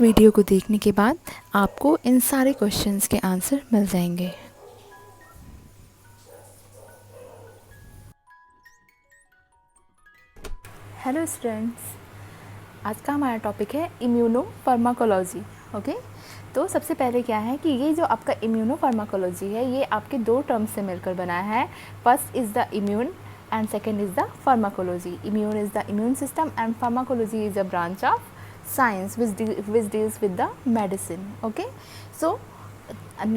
Video को देखने के बाद आपको इन सारे क्वेश्चंस के आंसर मिल जाएंगे। हेलो स्टूडेंट्स, आज का हमारा टॉपिक है इम्यूनो फार्माकोलॉजी। ओके, तो सबसे पहले क्या है कि ये जो आपका इम्यूनो फार्माकोलॉजी है ये आपके दो टर्म से मिलकर बना है। First is the immune and second is the pharmacology. Immune is the immune system and pharmacology is a branch of science which deals with the medicine. Okay, so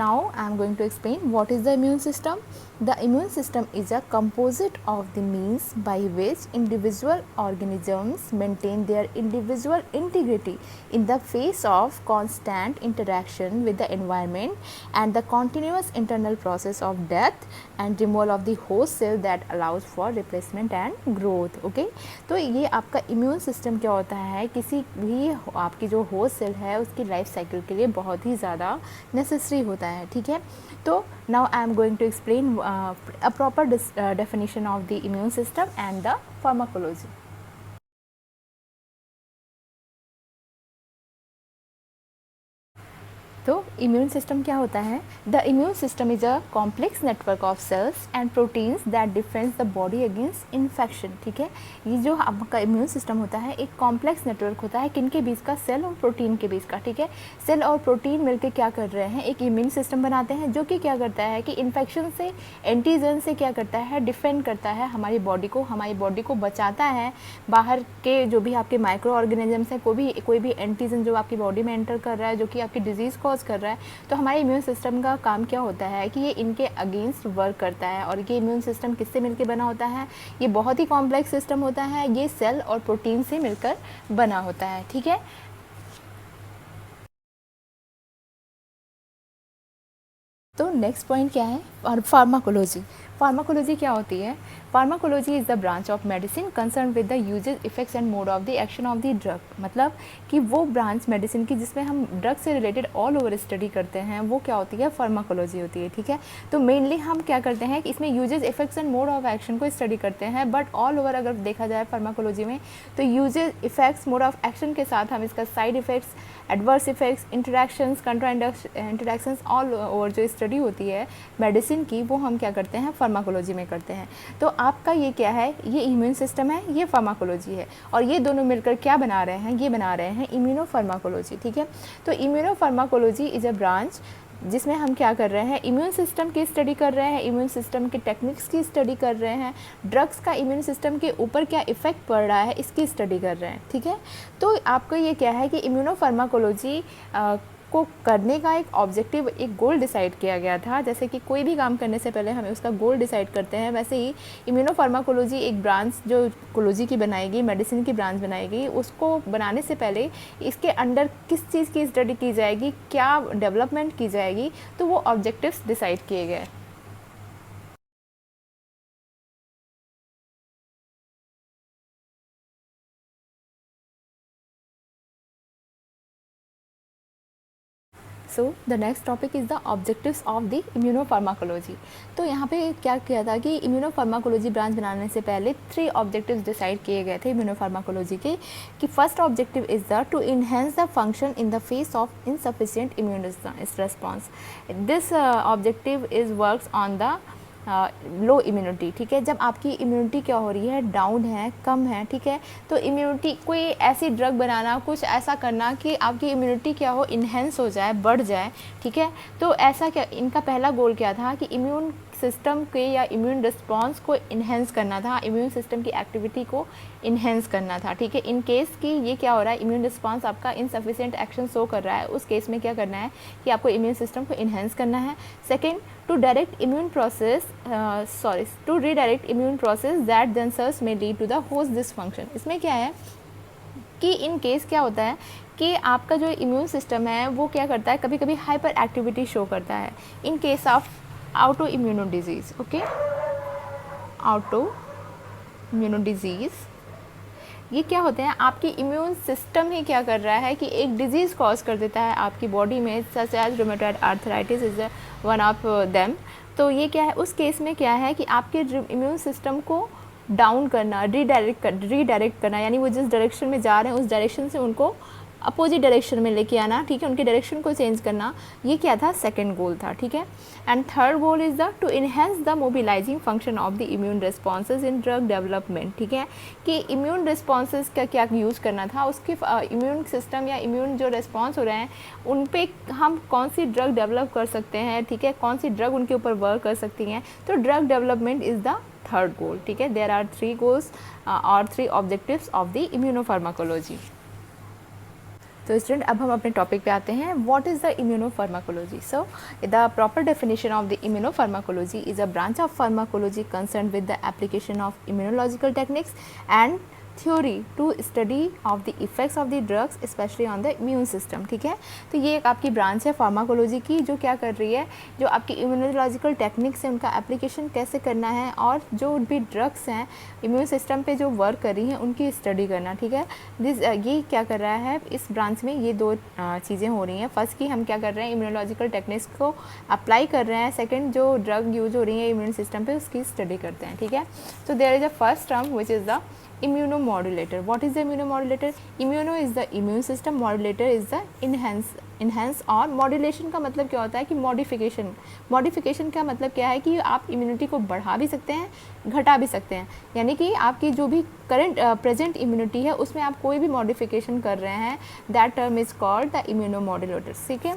now I am going to explain what is the immune system. The immune system is a composite of the means by which individual organisms maintain their individual integrity in the face of constant interaction with the environment and the continuous internal process of death and removal of the host cell that allows for replacement and growth. Okay, तो ये आपका immune system क्या होता है, किसी भी आपकी जो होस्ट सेल है उसकी लाइफ साइकिल के लिए बहुत ही ज़्यादा नेसेसरी होता है। ठीक है, तो now I am going to explain a proper definition of the immune system and the pharmacology. तो इम्यून सिस्टम क्या होता है? The immune system is a complex network of cells and proteins that defense the body against infection. ठीक है, ये जो आपका immune system होता है एक कॉम्प्लेक्स नेटवर्क होता है, किन के बीच का? सेल और प्रोटीन के बीच का। ठीक है, सेल और प्रोटीन मिलकर क्या कर रहे हैं? एक इम्यून सिस्टम बनाते हैं जो कि क्या करता है कि इन्फेक्शन से, एंटीजन से क्या करता है? डिफेंड करता है हमारी बॉडी को बचाता है। बाहर के जो भी आपके माइक्रो ऑर्गेनिजम्स हैं, कोई भी एंटीजन जो आपकी बॉडी में एंटर कर रहा है जो कि आपकी डिजीज़ कॉज कर रहा है, तो हमारे इम्यून सिस्टम का काम क्या होता है कि ये इनके अगेंस्ट वर्क करता है। और ये इम्यून सिस्टम किससे मिलकर बना होता है? ये बहुत ही कॉम्प्लेक्स सिस्टम होता है, ये सेल और प्रोटीन से मिलकर बना होता है। ठीक है, तो नेक्स्ट पॉइंट क्या है? और फार्माकोलॉजी। फार्माकोलॉजी क्या होती है? Pharmacology is the branch of medicine concern with the uses, effects and mode of the action of the drug. मतलब कि वो ब्रांच मेडिसिन की जिसमें हम ड्रग से रिलेटेड ऑल ओवर स्टडी करते हैं वो क्या होती है? फार्माकोलॉजी होती है। ठीक है, तो मेनली हम क्या करते हैं कि इसमें uses, effects and mode of action को स्टडी करते हैं, बट ऑल ओवर अगर देखा जाए फार्माकोलॉजी में तो uses, effects, mode of action के साथ हम इसका side effects, adverse effects, interactions, contra interactions, all over जो स्टडी होती है मेडिसिन की वो हम क्या करते हैं? फार्माकोलॉजी में करते हैं। तो आपका ये क्या है? ये इम्यून सिस्टम है, ये फार्माकोलॉजी है, और ये दोनों मिलकर क्या बना रहे हैं? ये बना रहे हैं इम्यूनो फार्माकोलॉजी। ठीक है, तो immuno pharmacology is a branch जिसमें हम क्या कर रहे हैं? इम्यून सिस्टम की स्टडी कर रहे हैं, इम्यून सिस्टम के टेक्निक्स की स्टडी कर रहे हैं, ड्रग्स का इम्यून सिस्टम के ऊपर क्या इफ़ेक्ट पड़ रहा है इसकी स्टडी कर रहे हैं। ठीक है, तो आपका ये क्या है कि इम्यूनो फार्माकोलॉजी को करने का एक ऑब्जेक्टिव, एक गोल डिसाइड किया गया था। जैसे कि कोई भी काम करने से पहले हमें उसका गोल डिसाइड करते हैं, वैसे ही इम्यूनो फार्माकोलॉजी एक ब्रांच जो कोलॉजी की बनाएगी, मेडिसिन की ब्रांच बनाएगी, उसको बनाने से पहले इसके अंडर किस चीज़ की स्टडी की जाएगी, क्या डेवलपमेंट की जाएगी, तो वो ऑब्जेक्टिव्स डिसाइड किए गए। So the next topic is the objectives of the immuno pharmacology. तो यहाँ पे क्या किया था कि इम्यूनो फार्माकोलॉजी ब्रांच बनाने से पहले 3 ऑब्जेक्टिव्स डिसाइड किए गए थे इम्यूनो फार्माकोलॉजी के, कि first objective is the two enhance the function in the face of insufficient immune response. This objective is works on the low immunity. ठीक है, जब आपकी इम्यूनिटी क्या हो रही है? डाउन है, कम है। ठीक है, तो इम्यूनिटी, कोई ऐसी ड्रग बनाना, कुछ ऐसा करना कि आपकी इम्यूनिटी क्या हो? इन्हेंस हो जाए, बढ़ जाए। ठीक है, तो ऐसा क्या, इनका पहला गोल क्या था कि इम्यून सिस्टम के या इम्यून रिस्पॉन्स को इन्हेंस करना था, इम्यून सिस्टम की एक्टिविटी को इन्हेंस करना था। ठीक है, इन केस कि ये क्या हो रहा है, इम्यून रिस्पॉन्स आपका इनसफिशिएंट एक्शन शो कर रहा है, उस केस में क्या करना है कि आपको इम्यून सिस्टम को इन्हेंस करना है। Second, to direct immune process to redirect immune process that themselves may lead to the host dysfunction. इसमें क्या है कि इन केस क्या होता है कि आपका जो इम्यून सिस्टम है वो क्या करता है, कभी कभी हाइपर एक्टिविटी शो करता है इन case of auto immuno disease. Okay, auto immuno disease ये क्या होते हैं? आपकी इम्यून सिस्टम ही क्या कर रहा है कि एक डिजीज़ कॉज कर देता है आपकी बॉडी में, such as rheumatoid arthritis is one of them. तो ये क्या है, उस केस में क्या है कि आपके इम्यून सिस्टम को डाउन करना, रीडायरेक्ट करना, यानी वो जिस डायरेक्शन में जा रहे हैं उस डायरेक्शन से उनको अपोजिट डायरेक्शन में लेके आना, ठीक है, उनके डायरेक्शन को चेंज करना, ये क्या था, सेकंड गोल था, ठीक है। And third goal is the two enhance the mobilising function of the immune responses in drug development, ठीक है, कि इम्यून रिस्पॉन्सेज का क्या यूज़ करना था, उसके इम्यून सिस्टम या इम्यून जो रिस्पॉन्स हो रहे हैं उन पे हम कौन सी ड्रग डेवलप कर सकते हैं, ठीक है, कौन सी ड्रग उनके ऊपर वर्क कर सकती हैं, तो drug development is the third goal, ठीक है। देयर आर 3 गोल्स और 3 ऑब्जेक्टिव्स ऑफ द इम्यूनोफार्माकोलॉजी। तो स्टूडेंट अब हम अपने टॉपिक पे आते हैं, what is the immunopharmacology. So the proper definition of the immunopharmacology is a branch of pharmacology concern with the application of immunological techniques and theory to study of the effects of the drugs specially on the immune system, ठीक है। तो ये एक आपकी branch है pharmacology की जो क्या कर रही है, जो आपकी इम्यूनोलॉजिकल टेक्निक्स है उनका एप्लीकेशन कैसे करना है और जो भी ड्रग्स हैं इम्यून सिस्टम पे जो वर्क कर रही हैं उनकी स्टडी करना, ठीक है। ये क्या कर रहा है इस ब्रांच में, ये 2 चीज़ें हो रही हैं। फर्स्ट की हम क्या कर रहे हैं, इम्यूनोलॉजिकल टेक्निक्स को अप्लाई कर रहे हैं, सेकेंड जो ड्रग यूज हो रही है इम्यून सिस्टम पे उसकी स्टडी करते हैं, ठीक है। तो there is a first term which is the immunomodulator. What is the immunomodulator? Immuno is the immune system, modulator is the enhance और मॉड्यूलेशन का मतलब क्या होता है कि मॉडिफिकेशन का मतलब क्या है कि आप इम्यूनिटी को बढ़ा भी सकते हैं, घटा भी सकते हैं, यानी कि आपकी जो भी करंट प्रेजेंट इम्यूनिटी है उसमें आप कोई भी मॉडिफिकेशन कर रहे हैं, that term is called the immunomodulators, ठीक है।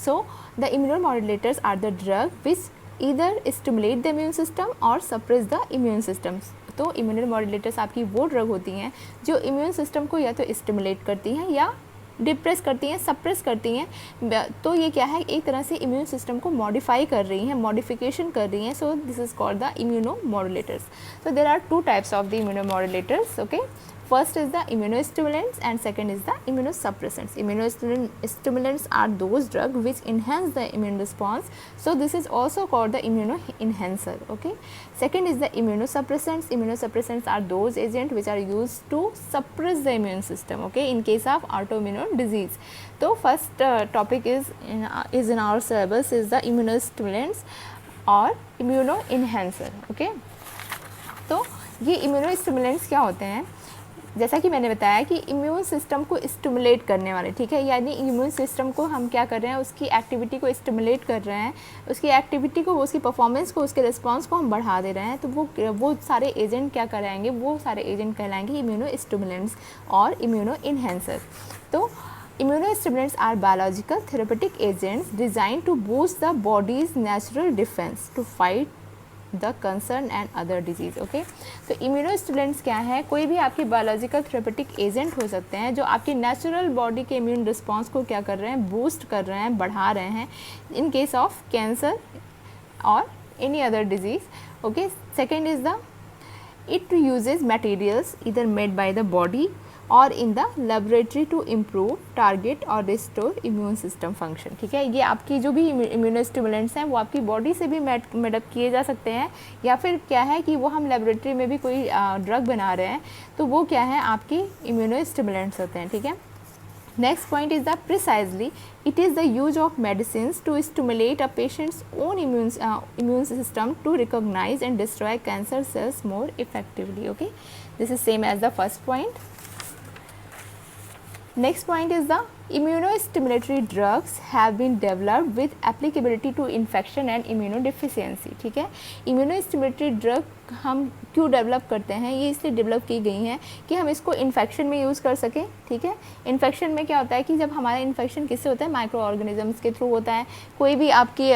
So the immunomodulators are the drug which either stimulate the immune system और सप्रेस द इम्यून सिस्टम्स। तो इम्यूनोमॉड्यूलेटर्स आपकी वो ड्रग होती हैं जो इम्यून सिस्टम को या तो स्टिमुलेट करती हैं या डिप्रेस करती हैं, सप्रेस करती हैं। तो ये क्या है, एक तरह से इम्यून सिस्टम को मॉडिफाई कर रही हैं, मॉडिफिकेशन कर रही हैं। So this is called the immunomodulators. So there are 2 types of the immunomodulators, okay. First is the immunostimulants and second is the immunosuppressants. Immunostimulants are those drugs which enhance the immune response. So this is also called the immunoenhancer. Okay. Second is the immunosuppressants. Immunosuppressants are those agents which are used to suppress the immune system. Okay. In case of autoimmune disease. So first topic is in our syllabus is the immunostimulants or immunoenhancer. Okay. तो ये immunostimulants क्या होते हैं, जैसा कि मैंने बताया कि इम्यून सिस्टम को स्टिमुलेट करने वाले, ठीक है, यानी इम्यून सिस्टम को हम क्या कर रहे हैं, उसकी एक्टिविटी को स्टिमुलेट कर रहे हैं, उसकी एक्टिविटी को, उसकी परफॉर्मेंस को, उसके रिस्पांस को हम बढ़ा दे रहे हैं। तो वो सारे एजेंट क्या कराएंगे, वो सारे एजेंट कहलाएंगे इम्यूनोस्टिमुलेंट्स और इम्यूनोएनहांसर। तो immunostimulants are biological therapeutic agents designed to boost the body's natural defense to fight the concern and other disease, okay. तो इम्यूनोस्टिमुलेंट्स क्या है, कोई भी आपके बायोलॉजिकल थेरेपेटिक एजेंट हो सकते हैं जो आपकी नेचुरल बॉडी के इम्यून रिस्पॉन्स को क्या कर रहे हैं, बूस्ट कर रहे हैं, बढ़ा रहे हैं इन केस ऑफ कैंसर और any other disease, okay. Second is the it uses materials either made by the body और in the laboratory to improve target और रिस्टोर इम्यून सिस्टम फंक्शन, ठीक है। ये आपकी जो भी इम्यूनोस्टिमुलेंट्स हैं वो आपकी बॉडी से भी मेडअप किए जा सकते हैं, या फिर क्या है कि वो हम लेबोरेटरी में भी कोई ड्रग बना रहे हैं तो वो क्या है, आपकी इम्यूनोस्टिमुलेंट्स होते हैं, ठीक है। Next point is the precisely it is the use of medicines to stimulate a patient's own immune system to recognize and destroy cancer cells more effectively. Okay, this is same as the first point. Next point is the immunostimulatory drugs have been developed with applicability to infection and immunodeficiency, ठीक है। इम्यूनोस्टिमुलेटरी drug हम क्यों develop करते हैं, ये इसलिए develop की गई हैं कि हम इसको इन्फेक्शन में यूज़ कर सकें, ठीक है। इन्फेक्शन में क्या होता है कि जब हमारा इन्फेक्शन किससे होता है, माइक्रो ऑर्गेनिजम्स के थ्रू होता है, कोई भी आपकी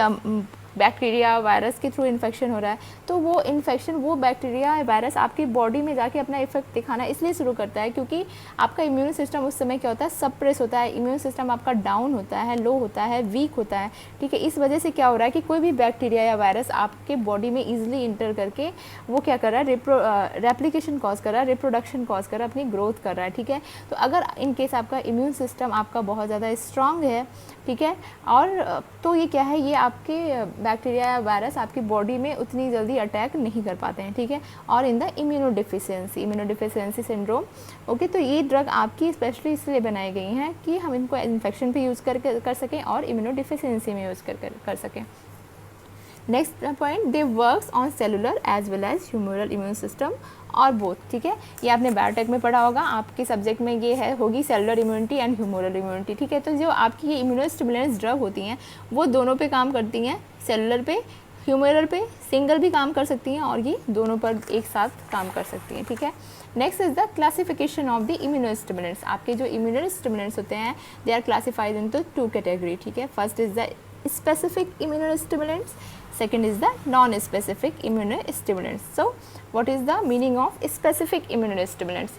बैक्टीरिया वायरस के थ्रू इन्फेक्शन हो रहा है, तो वो इन्फेक्शन, वो बैक्टीरिया वायरस आपकी बॉडी में जाके अपना इफेक्ट दिखाना इसलिए शुरू करता है क्योंकि आपका इम्यून सिस्टम उस समय क्या होता है, सप्रेस होता है, इम्यून सिस्टम आपका डाउन होता है, लो होता है, वीक होता है, ठीक है। इस वजह से क्या हो रहा है कि कोई भी बैक्टीरिया या वायरस आपके बॉडी में ईजिली इंटर करके वो क्या कर रहा है, रेप्लिकेशन कॉज कर रहा है, रिप्रोडक्शन कॉज कर रहा है, अपनी ग्रोथ कर रहा है, ठीक है। तो अगर इन केस आपका इम्यून सिस्टम आपका बहुत ज़्यादा स्ट्रांग है, ठीक है, और तो ये क्या है, ये आपके बैक्टीरिया या वायरस आपकी बॉडी में उतनी जल्दी अटैक नहीं कर पाते हैं, ठीक है। और in the immunodeficiency syndrome, okay. तो ये ड्रग आपकी स्पेशली इसलिए बनाई गई हैं कि हम इनको इन्फेक्शन पे यूज़ कर सकें और इम्यूनोडिफिशियंसी में यूज़ कर सकें। Next point, they works on cellular as well as humoral immune system और बोथ, ठीक है। ये आपने बायोटेक में पढ़ा होगा, आपके सब्जेक्ट में ये है होगी cellular immunity and humoral immunity, ठीक है। तो जो आपकी ये इम्यूनोस्टिमुलेंट्स ड्रग होती हैं वो दोनों पे काम करती हैं, सेलुलर पे, ह्यूमरल पे सिंगल भी काम कर सकती हैं और ये दोनों पर एक साथ काम कर सकती हैं, ठीक है। Next is the classification of the immunostimulants. आपके जो इम्यूनोस्टिमुलेंट्स होते हैं they are classified into 2 category, ठीक है। First is the specific immunostimulants, second is the non-specific immunostimulants. So what is the meaning of specific immunostimulants?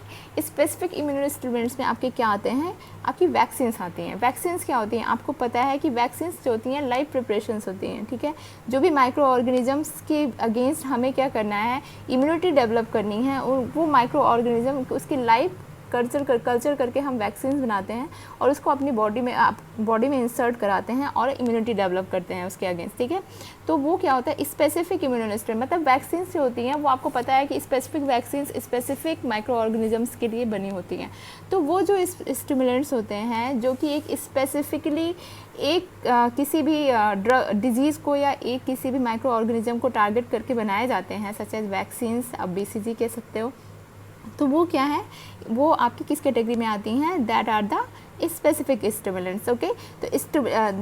Specific immunostimulants में आपके क्या आते हैं, आपकी वैक्सीन्स आती हैं। वैक्सीन्स क्या होती हैं, आपको पता है कि वैक्सीन्स जो होती हैं लाइव प्रिपरेशंस होती हैं, ठीक है। जो भी माइक्रो ऑर्गेनिजम्स के अगेंस्ट हमें क्या करना है, इम्यूनिटी डेवलप करनी है, और वो माइक्रो ऑर्गेनिज्म उसकी लाइव कल्चर करके हम वैक्सीन्स बनाते हैं और उसको अपनी बॉडी में इंसर्ट कराते हैं और इम्यूनिटी डेवलप करते हैं उसके अगेंस्ट, ठीक है। तो वो क्या होता है, स्पेसिफिक इम्यूनोस्टिमुलेंट, मतलब वैक्सीन्स जो होती हैं वो आपको पता है कि specific vaccines specific micro organisms के लिए बनी होती हैं। तो वो जो स्टिमुलेंट्स होते हैं जो कि एक स्पेसिफिकली एक किसी भी डिजीज़ को या एक किसी भी माइक्रो ऑर्गेनिज्म को टारगेट करके बनाए जाते हैं, सच एज वैक्सीन्स, आप BCG कह सकते हो। तो वो क्या है, वो आपकी किस कैटेगरी में आती हैं, that are the specific stimulants, okay। तो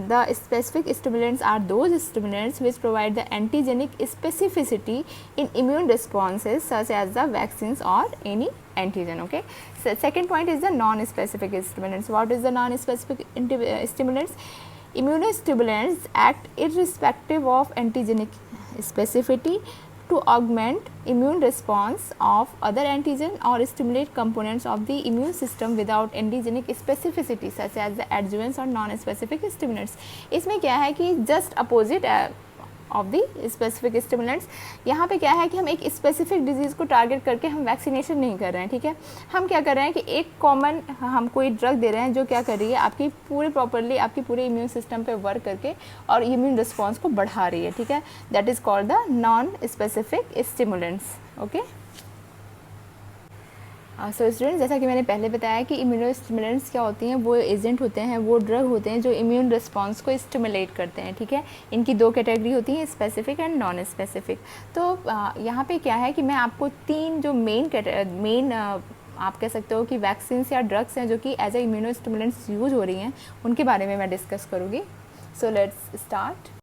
the specific stimulants are those stimulants which provide the antigenic specificity in immune responses such as the vaccines or any antigen, okay। So second point is the non-specific stimulants. What is the non-specific stimulants? Immunostimulants act irrespective of antigenic specificity to augment immune response of other antigen or stimulate components of the immune system without antigenic specificity such as the adjuvants or non-specific stimulants। इसमें क्या है कि just opposite of the specific stimulants, यहाँ पे क्या है कि हम एक स्पेसिफिक डिजीज़ को टारगेट करके हम वैक्सीनेशन नहीं कर रहे हैं, ठीक है। हम क्या कर रहे हैं कि एक कॉमन हम कोई ड्रग दे रहे हैं जो क्या कर रही है, आपकी पूरी प्रॉपरली आपकी पूरे इम्यून सिस्टम पे वर्क करके और इम्यून रिस्पॉन्स को बढ़ा रही है, ठीक है। That is called the non specific stimulants, okay. So students, जैसा कि मैंने पहले बताया कि इम्यूनोस्टिमुलेंट्स क्या होती हैं, वो एजेंट होते हैं, वो ड्रग होते हैं जो इम्यून रिस्पांस को स्टिमुलेट करते हैं, ठीक है। इनकी 2 कैटेगरी होती हैं, स्पेसिफिक एंड नॉन स्पेसिफिक। तो यहाँ पे क्या है कि मैं आपको 3 जो मेन आप कह सकते हो कि वैक्सीन्स या ड्रग्स हैं जो कि एज ए इम्यूनोस्टिमुलेंट्स यूज हो रही हैं, उनके बारे में मैं डिस्कस करूँगी। So let's start.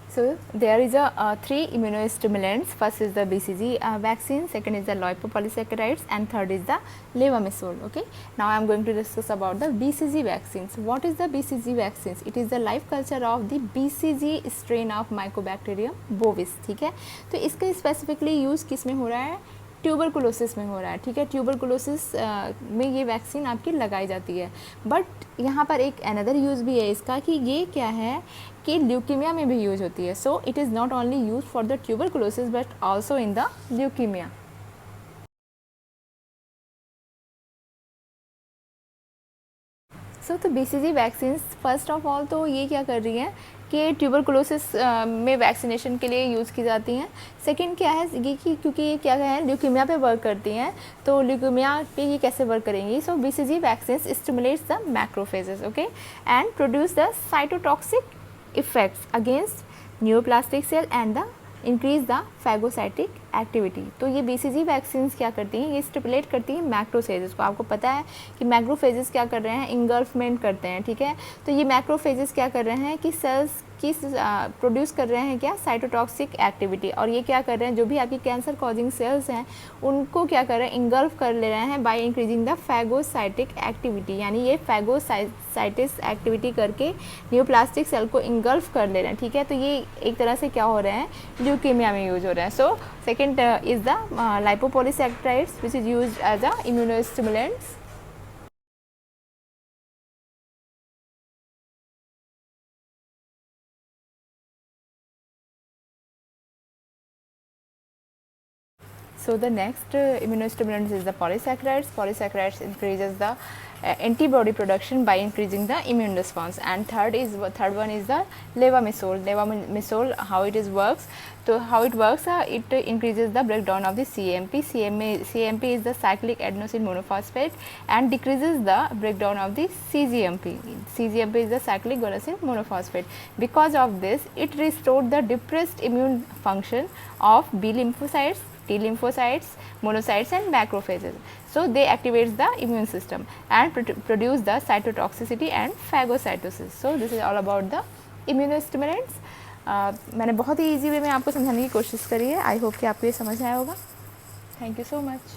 So there is a 3 immunostimulants. First is the BCG vaccine, second is the lipopolysaccharides, and third is the levamisole, okay। Now I am going to discuss about the BCG vaccines. What is the BCG vaccines? It is the live culture of the BCG strain of Mycobacterium bovis, ठीक है। तो इसका specifically use किस में हो रहा है, tuberculosis में हो रहा है, ठीक है। ट्यूबरकुलोसिस में ये वैक्सीन आपकी लगाई जाती है। बट यहाँ पर एक अनदर यूज़ भी है इसका कि ये क्या है कि ल्यूकीमिया में भी यूज होती है। So it is not only use for the tuberculosis but also in the leukaemia. तो BCG vaccine first of all तो ये क्या कर रही हैं कि ट्यूबरकुलोसिस में वैक्सीनेशन के लिए यूज़ की जाती हैं। सेकंड क्या है ये कि क्योंकि ये क्या है ल्यूकीमिया पे वर्क करती हैं, तो ल्यूकीमिया पे ये कैसे वर्क करेंगी। So BCG vaccine stimulates the macrophages, okay, and produce the cytotoxic effects against neuroplastic cell and the increase the phagocytic activity. तो ये BCG वैक्सीन्स क्या करती हैं, ये स्टिमुलेट करती हैं मैक्रोफेजेस को। आपको पता है कि मैक्रोफेजेस क्या कर रहे हैं, इंगल्फमेंट करते हैं, ठीक है। तो ये मैक्रोफेजेस क्या कर रहे हैं कि सेल्स की प्रोड्यूस कर रहे हैं क्या, साइटोटॉक्सिक एक्टिविटी। और ये क्या कर रहे हैं, जो भी आपकी कैंसर कॉजिंग सेल्स हैं उनको क्या कर रहे हैं, इंगल्फ कर ले रहे हैं by increasing the phagocytic activity. यानी ये फैगोसाइटिस एक्टिविटी करके न्यूरोप्लास्टिक सेल को इंगल्फ कर ले रहे हैं, ठीक है। तो ये एक तरह से क्या हो रहे हैं, ल्यूकीमिया में यूज हो रहे हैं। So second is the lipopolysaccharides which is used as a immunostimulants। So the next immunostimulant is the polysaccharides. Polysaccharides increases the antibody production by increasing the immune response. And third one is the levamisole. Levamisole, how it is works? So how it works? It increases the breakdown of the CMP. CMP is the cyclic adenosine monophosphate and decreases the breakdown of the CGMP. CGMP is the cyclic guanosine monophosphate. Because of this, it restored the depressed immune function of B lymphocytes, T lymphocytes, monocytes and macrophages. So they activates the immune system and produce the cytotoxicity and phagocytosis. So this is all about the immunostimulants. मैंने बहुत ही easy way में आपको समझाने की कोशिश करी है. I hope कि आपको ये समझ आया होगा. Thank you so much.